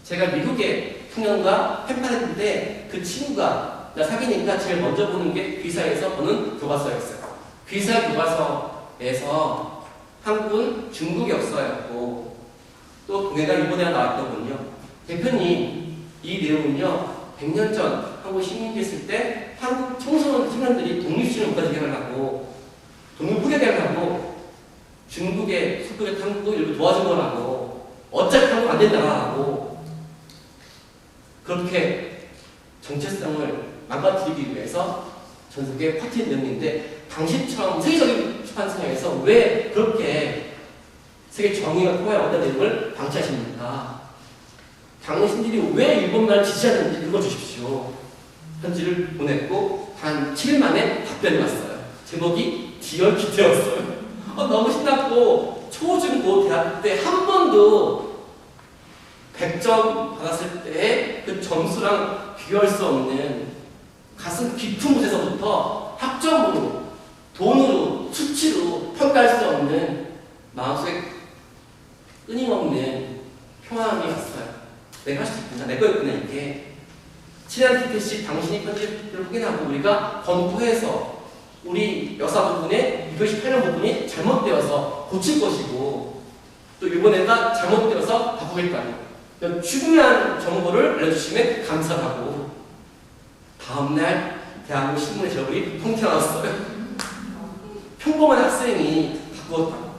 S1: 제가 미국의 청년과 펜팔했는데 그 친구가 나 사귀니까 제일 먼저 보는 게 귀사에서 보는 교과서였어요. 귀사 교과서에서 한국은 중국 역사였고 또 동해가 일본에 나왔더군요. 대표님, 이 내용은요 100년 전 한국 시민이 됐을 때 한국 청소년들이 독립주의 국가대결을 하고 독립후계대를 하고 중국의 속국의 한국을 일부 도와준 거라고 어차피 한국 안 된다 하고 그렇게 정체성을 망가뜨리기 위해서 전 세계에 퍼뜨린 내용인데 당시처럼 세계적인 출판사에서 왜 그렇게 세계 정의가 통하여 어떤 내용을 방치하십니까? 당신들이 왜 일본말을 지지하는지 읽어주십시오. 편지를 보냈고 단 7일 만에 답변이 왔어요. 제목이 디얼 기태였어요. 너무 신났고 초중고 대학 때 한 번도 100점 받았을 때 그 점수랑 비교할 수 없는 가슴 깊은 곳에서부터 학점으로 돈으로 수치로 평가할 수 없는 마음속에 끊임없는 평안함이 왔어요. 내가 할 수 있구나. 내 거였구나 이게. 친한 기태씨 당신이 편지를 확인하고 우리가 검토해서 우리 역사 부분에 228년 부분이 잘못되어서 고칠 것이고 또 이번에가 잘못되어서 바꾸겠다고 이런 중요한 정보를 알려주시면 감사하고 다음날 대한민국 신문의 제목이 통틀어놨어요. 평범한 학생이 바꾸었다고.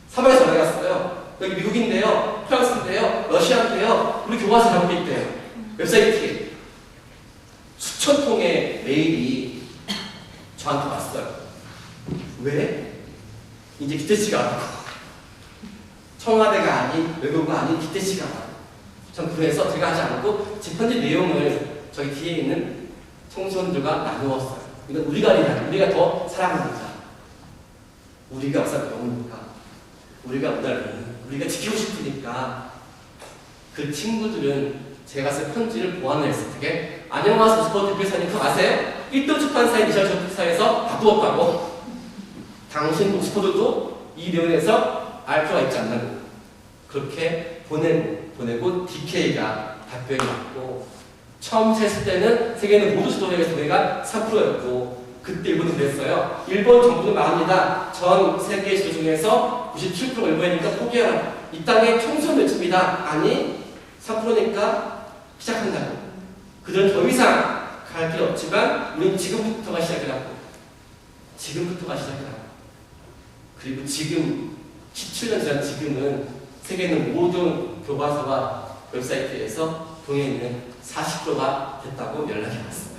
S1: 사방에 전화가 왔어요. 여기 미국인데요, 프랑스인데요, 러시아인데요, 우리 교과서 잘못 있대요. 웹사이트에 수천 통의 메일이 저한테 왔어요. 왜? 이제 기태씨가 왔고 청와대가 아닌 외국어가 아닌 기태씨가 왔고 전 그래서 제가 하지 않고 제 편지 내용을 저기 뒤에 있는 청소년들과 나누었어요. 이건 우리가 아니라 우리가 더 사랑합니다. 우리가 역사를 배우니까 우리가 우리가 지키고 싶으니까 그 친구들은 제가 쓴 편지를 보완했을 때 안녕하세요 스포 대표사님 그거 아세요? 1등 출판사의 미셸 저축사에서 바꾸었다고. 당신 옥스퍼드도 이 내용에서 알 필요가 있지 않나고 그렇게 보내고 DK가 답변이 왔고 처음 셌을 때는 세계는 모두 지도력에서 동해가 3%였고 그때 일본은 그랬어요. 일본 정부는 말합니다. 전 세계 지도 중에서 97%가 일본이니까 포기하라. 이 땅에 청소년 몇 층이다. 아니 3%니까 시작한다고. 그들은 더 이상 갈 길 없지만 우린 지금부터가 시작이라고. 지금부터가 시작이라고. 그리고 지금 17년 지난 지금은 세계 있는 모든 교과서와 웹사이트에서 동해는 40%가 됐다고 연락이 왔어요.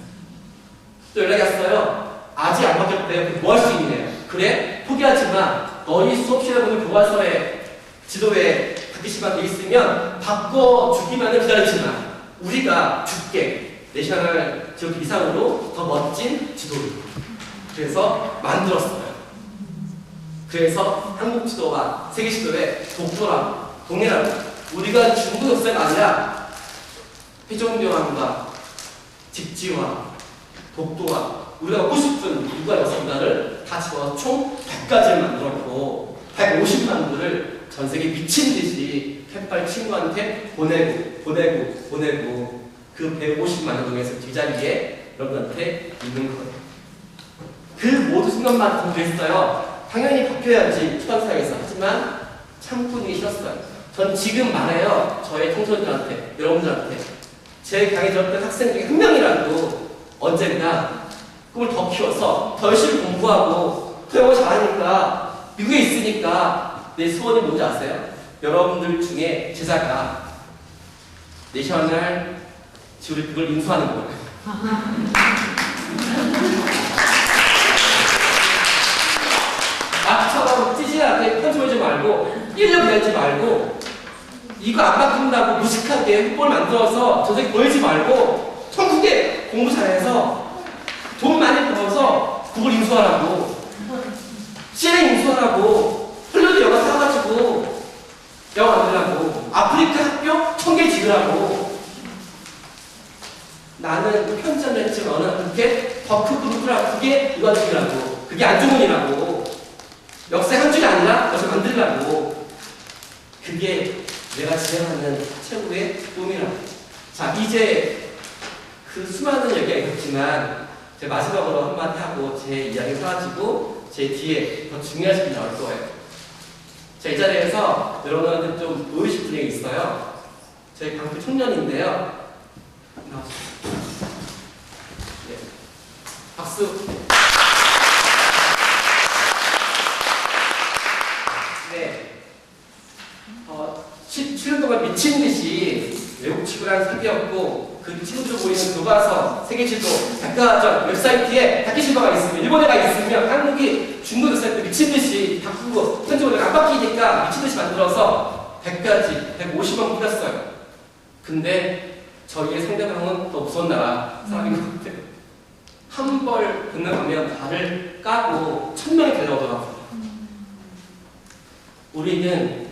S1: 또 연락이 왔어요. 아직 안 바뀌었대요. 뭐 할 수 있네요. 그래? 포기하지 마. 너희 수업시간에 보는 교과서에 지도에 바뀌시만 돼 있으면 바꿔주기만을 기다리지 마. 우리가 줄게. 내셔널 지역 이상으로 더 멋진 지도를. 그래서 만들었어요. 그래서 한국 지도와 세계 지도에 독도랑 동해라고 우리가 중국 역사가 아니라 세종대왕과 직지와 독도와 우리가 갖고 싶은 육아 역사 문화를 다 집어서 총 100가지를 만들었고 150만 부를 전 세계 미친 듯이 캣빨 친구한테 보내고 그 150만 원 중에서 뒷자리에 여러분한테 있는 거예요. 그 모든 순간만 공부했어요. 당연히 바뀌어야지 출판사에서. 하지만 참고하기 싫었어요. 전 지금 말해요. 저의 청소년들한테, 여러분들한테 제 강의 들었던 학생 중에 한 명이라도 언젠가 꿈을 더 키워서 더 열심히 공부하고 더 영어 잘하니까 미국에 있으니까 내 소원이 뭔지 아세요? 여러분들 중에 제자가 내셔널 지오그래픽을 인수하는 거예요. 아처럼 찌질하게 편지 보지 말고 1년 기다리지 말고 이거 안 바꾼다고 무식하게 흑볼 만들어서 저새끼 보이지 말고 천국에 공부 잘해서 돈 많이 벌어서 그걸 인수하라고 CNN 인수하라고 헐리우드 영화 사가지고 영화 만들라고 아프리카 학교 1000개 지으라고. 나는 편전을 했지만 너는 그렇게 더 크고 누구라 그게 이거 죽이라고. 그게 안중근이라고. 역사 한 줄이 아니라 역사 만들라고. 그게 내가 진행하는 최고의 꿈이라고. 자, 이제 그 수많은 얘기가 있었지만 제 마지막으로 한마디 하고 제 이야기 사가지고 제 뒤에 더 중요한 질문이 나올 거예요. 자, 이 자리에서 여러분한테 좀 보여주실 분이 있어요. 저희 강북 청년인데요. 나와주세요. 네. 박수. 네. 17년 동안 미친 듯이 외국 친구랑 사귀었고 그 친구들 보이는 교과서, 세계지도, 백과전 웹사이트에 다케시바가 있으면 일본애가 있으면 한국이 중국 웹사이트 미친 듯이 바꾸고 편집을 안 바뀌니까 미친 듯이 만들어서 100까지 150원 뿌렸어요. 근데 저희의 상대방은 더 무서운 나라 사람인 것 같아요. 한 벌 건너가면 발을 까고 1000명이 달려오더라고요. 우리는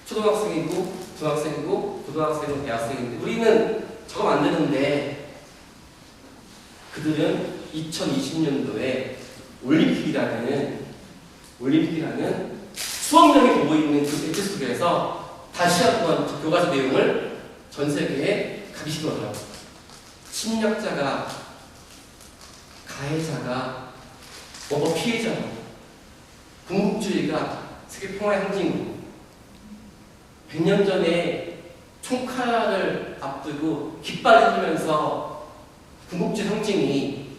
S1: 초등학생이고 중학생이고 고등학생이고 대학생인데 우리는 저거 만드는데 그들은 2020년도에 올림픽이라는 수억 명이 보고 있는 그 에피소드에서 다시 한번 교과서 내용을 전 세계에 가기시더라고요. 침략자가 가해자가 뭐뭐 피해자고 군국주의가 세계 평화의 상징이고 100년 전에 총칼을 앞두고 깃발을 들면서 군국주의 상징이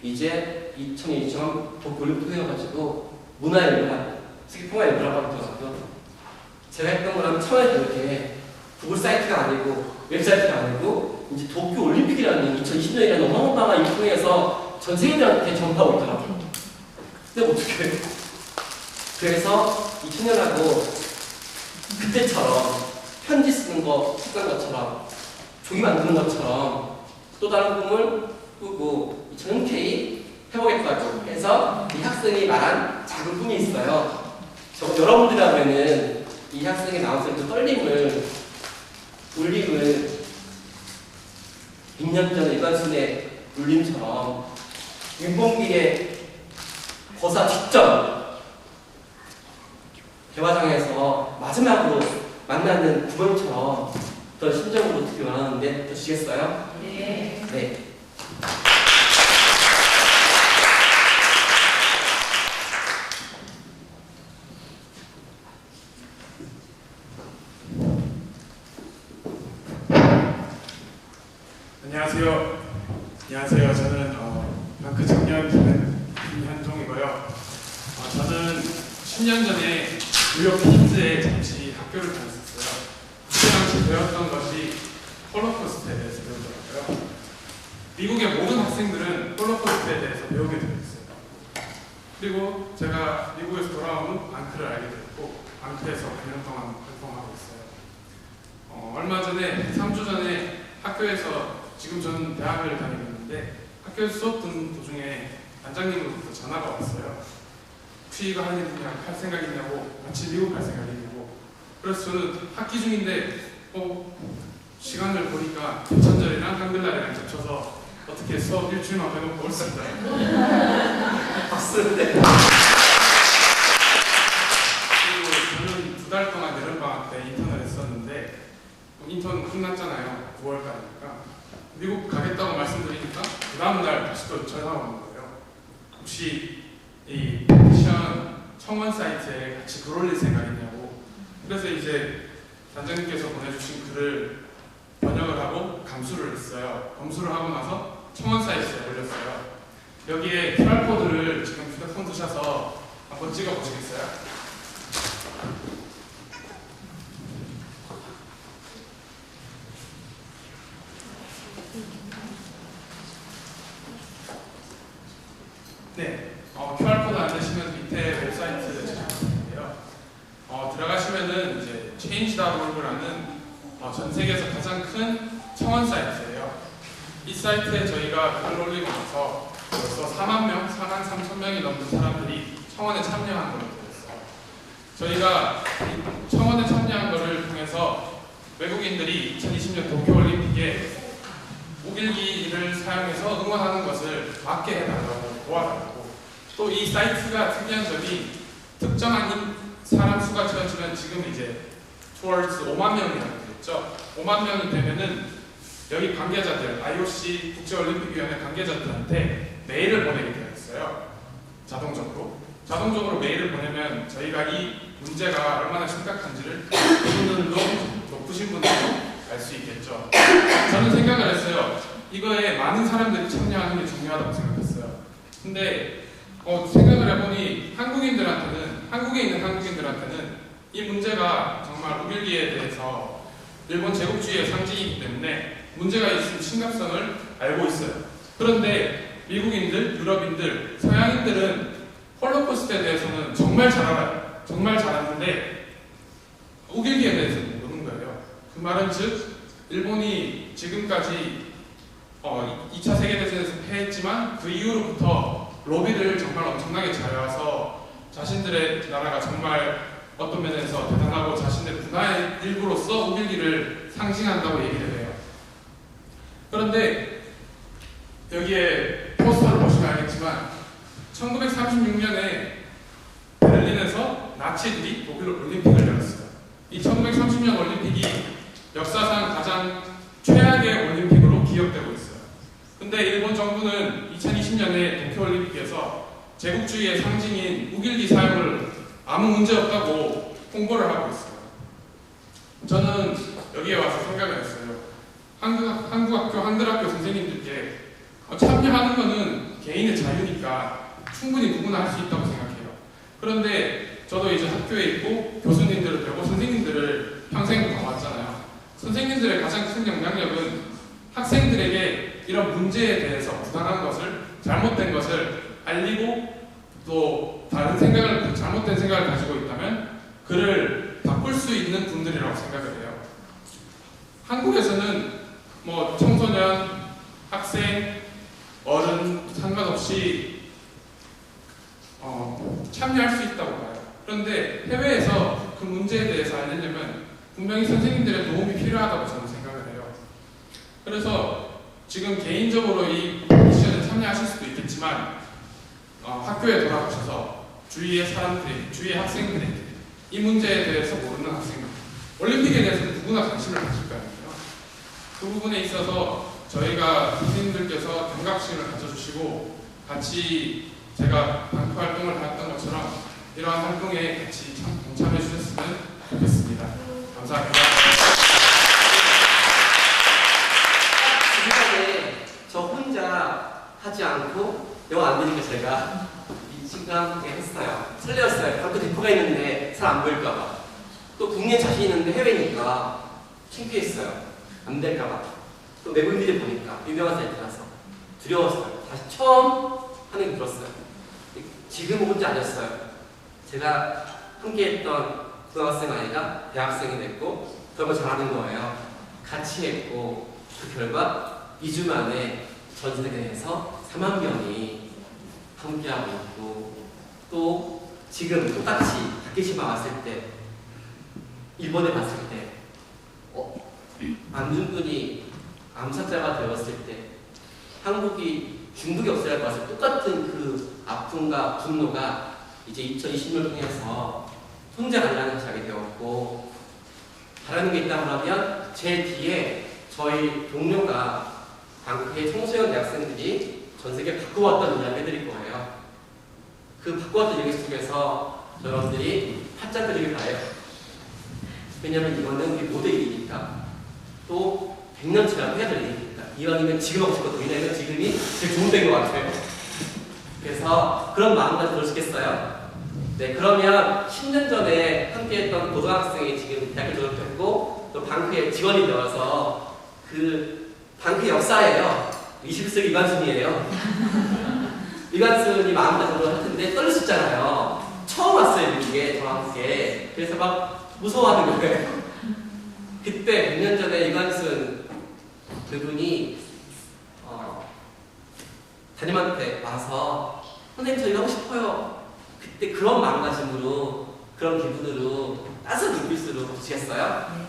S1: 이제 2020년 올림픽 되어가지고 문화의 문화, 세계 평화의 문화가 되더라고요. 제가 했던 거랑 처음에 그렇게 구글 사이트가 아니고 웹사이트가 아니고 이제 도쿄 올림픽이라는 2020년이라는 어마어마한 일통에서 전 세계들한테 전파하고 있더라고요. 근데 어떻게 해요? 그래서 이 청년하고 그때처럼 편지 쓰는 거 했던 것처럼 종이 만드는 것처럼 또 다른 꿈을 꾸고 이 저는 K 해보겠다고 해서 이 학생이 말한 작은 꿈이 있어요. 여러분들이라면은 이 학생이 나왔을 때 떨림을 울림을 100년 전 일반순의 울림처럼 윤봉길의 거사 직전 대화장에서 마지막으로 만나는 구멍처럼 어떤 심정으로 듣기 원하는데 주시겠어요?
S3: 네.
S1: 네.
S4: 안녕하세요. 안녕하세요. 저는 방크 청년 김현종이고요. 저는 10년 전에 뉴욕 퀸즈에 잠시 학교를 다녔었어요. 그때 당시 배웠던 것이 홀로코스트에 대해서 배우더라고요. 미국의 모든 학생들은 홀로코스트에 대해서 배우게 되어 있어요. 그리고 제가 미국에서 돌아온 후 방크를 알게 됐고 방크에서 9년 동안 활동하고 있어요. 얼마 전에 3주 전에 학교에서 지금 저는 대학을 다니고 있는데 학교에서 수업 듣는 도중에 단장님으로부터 전화가 왔어요. 혹시 이거 할 생각 있냐고, 같이 미국 갈 생각이냐고. 그래서 저는 학기 중인데 시간을 보니까 개천절이랑 한글날이랑 겹쳐서 어떻게 수업 일주일만 빼놓고 올 수 있어요.
S1: 박수인데.
S4: 그리고 저는 2달 동안 여름방학 때 인턴을 했었는데 인턴 끝났잖아요. 9월까지니까. 미국 가겠다고 말씀드리니까 그 다음날 다시 또 전화가 오는 거예요. 혹시 이 청원 사이트에 같이 글 올릴 생각 있냐고. 그래서 이제 단장님께서 보내주신 글을 번역을 하고 감수를 했어요. 검수를 하고 나서 청원 사이트에 올렸어요. 여기에 QR코드를 지금 휴대폰 드셔서 한번 찍어 보시겠어요? 네, QR코드 안 되시면 밑에 웹사이트 제공인데요. 들어가시면은 이제 change.org라는 전 세계에서 가장 큰 청원 사이트예요. 이 사이트에 저희가 글을 올리고 나서 벌써 4만 명, 4만 3천 명이 넘는 사람들이 청원에 참여한 걸로 되었어요. 저희가 이 청원에 참여한 것을 통해서 외국인들이 2020년 도쿄올림픽에 511을 사용해서 응원하는 것을 막게 해달라고 도와달라고. 또 이 사이트가 특이한 점이 특정한 사람 수가 채워지면 지금 이제 towards 5만 명이라고 되었죠. 5만 명이 되면은 여기 관계자들, IOC 국제올림픽위원회 관계자들한테 메일을 보내게 되어 있어요. 자동적으로 메일을 보내면 저희가 이 문제가 얼마나 심각한지를 그분들도 높으신 분들도 알 수 있겠죠. 저는 생각을 했어요. 이거에 많은 사람들이 참여하는 게 중요하다고 생각했어요. 근데 생각을 해보니 한국에 있는 한국인들한테는 이 문제가 정말 우길기에 대해서 일본 제국주의의 상징이기 때문에 문제가 있는 심각성을 알고 있어요. 그런데 미국인들, 유럽인들, 서양인들은 홀로코스트에 대해서는 정말 잘 알아요. 정말 잘 아는데 우길기에 대해서는 모르는 거예요. 그 말은 즉 일본이 지금까지 2차 세계대전에서 패했지만 그 이후로부터 로비를 정말 엄청나게 잘해와서 자신들의 나라가 정말 어떤 면에서 대단하고 자신의 문화의 일부로서 우길기를 상징한다고 얘기를 해요. 그런데 여기에 포스터를 보시면 알겠지만 1936년에 베를린에서 나치들이 독일 올림픽을 열었어요. 이 1930년 올림픽이 역사상 가장 최악의 올림픽으로 기억되고 있어요. 근데 일본 정부는 2020년에 도쿄올림픽에서 제국주의의 상징인 우길기 사용을 아무 문제 없다고 홍보를 하고 있어요. 저는 여기에 와서 생각을 했어요. 한국학교, 한글학교 선생님들께 참여하는 거는 개인의 자유니까 충분히 누구나 할 수 있다고 생각해요. 그런데 저도 이제 학교에 있고 교수님들을 배우고 선생님들을 평생 봐왔잖아요. 선생님들의 가장 큰 영향력은 학생들에게 이런 문제에 대해서 부당한 것을, 잘못된 것을 알리고 또 다른 생각을, 잘못된 생각을 가지고 있다면 그를 바꿀 수 있는 분들이라고 생각을 해요. 한국에서는 뭐 청소년, 학생, 어른 상관없이 참여할 수 있다고 봐요. 그런데 해외에서 그 문제에 대해서 알리려면 분명히 선생님들의 도움이 필요하다고 저는 생각을 해요. 그래서 지금 개인적으로 이 미션에 참여하실 수도 있겠지만 학교에 돌아가셔서 주위의 사람들이, 주위의 학생들이 이 문제에 대해서 모르는 학생들, 올림픽에 대해서 누구나 관심을 가질 거예요. 그 부분에 있어서 저희가 선생님들께서 경각심을 가져주시고 같이 제가 방크 활동을 했던 것처럼 이러한 활동에 같이 동참해 주셨으면 좋겠습니다. 감사합니다.
S1: 지금까지 저 혼자 하지 않고 영어 안 되니까 제가 이 친구랑 했어요. 설레었어요. 방크 대포가 있는데 잘 안 보일까봐. 또 국내 자신 있는데 해외니까 창피했어요. 안 될까봐. 또 외국인들이 보니까 유명한 사이트라서 두려웠어요. 다시 처음 하는 게 들었어요. 지금은 혼자 아니었어요. 제가 함께했던 고등학생 아이가 대학생이 됐고 그런 걸 잘하는 거예요. 같이 했고 그 결과 2주 만에 전 세계에서 4만 명이 함께하고 있고 또 지금 똑같이 다케시마 왔을 때 일본에 갔을 때 안중근이 암살자가 되었을 때 한국이 중국이 없애야 봤을 때 똑같은 그 아픔과 분노가 이제 2020년을 통해서 혼자 아니라는 것을 알게 되었고 바라는 게 있다고 하면 제 뒤에 저희 동료가 방크의 청소년 대학생들이 전 세계 바꿔왔던 이야기 해드릴 거예요. 그 바꿔왔던 얘기 속에서 여러분들이 팔짱 펴주길 바래요. 왜냐면 이거는 우리 모두의 일이니까 또 100년 지나도 해야 될 일이니까 이왕이면 지금 하고 싶거든요. 왜냐면 지금이 제일 좋은 때인 것 같아요. 그래서 그런 마음가짐 들으시겠어요? 네, 그러면 10년 전에 함께했던 고등학생이 지금 대학을 졸업했고 또 방크에 직원이 되어서 그 방크 역사예요. 21세기 이관순이에요. 이관순이 마음가짐으로 할 텐데 떨릴 수 있잖아요. 처음 왔어요, 미국에 저와 함께. 그래서 막 무서워하는 거예요. 그때 100년 전에 이관순 그분이 담임한테 와서 선생님 저 이거 하고 싶어요. 그때 그런 마음가짐으로 그런 기분으로 따스한 눈빛으로 보시겠어요?